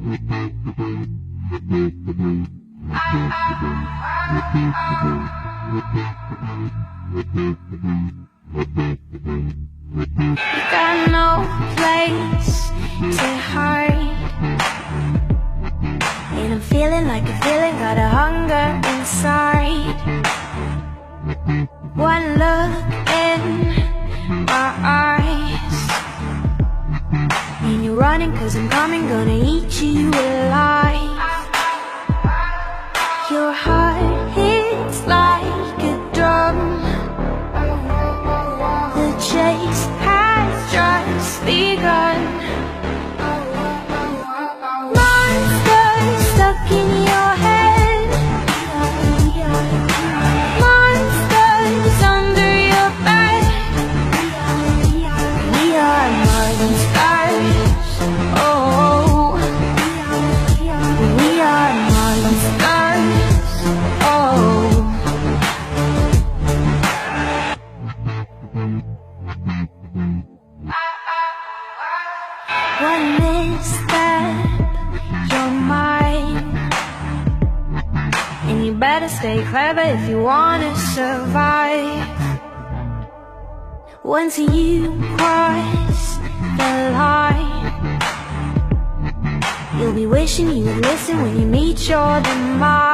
Got no place to hide, and I'm feeling like a feeling, got a hunger inside. One look in my eyes, and you're running 'cause I'm coming, gonna eat you alive. Your heart hits like a drum, the chase has just begun. Monsters stuck in your head, monsters under your bed. We are monsters, oh, we are monsters, oh. One misstep, you're mine, and you better stay clever if you wanna survive. Once you cross the line, you'll be wishing you would listen when you meet your demise.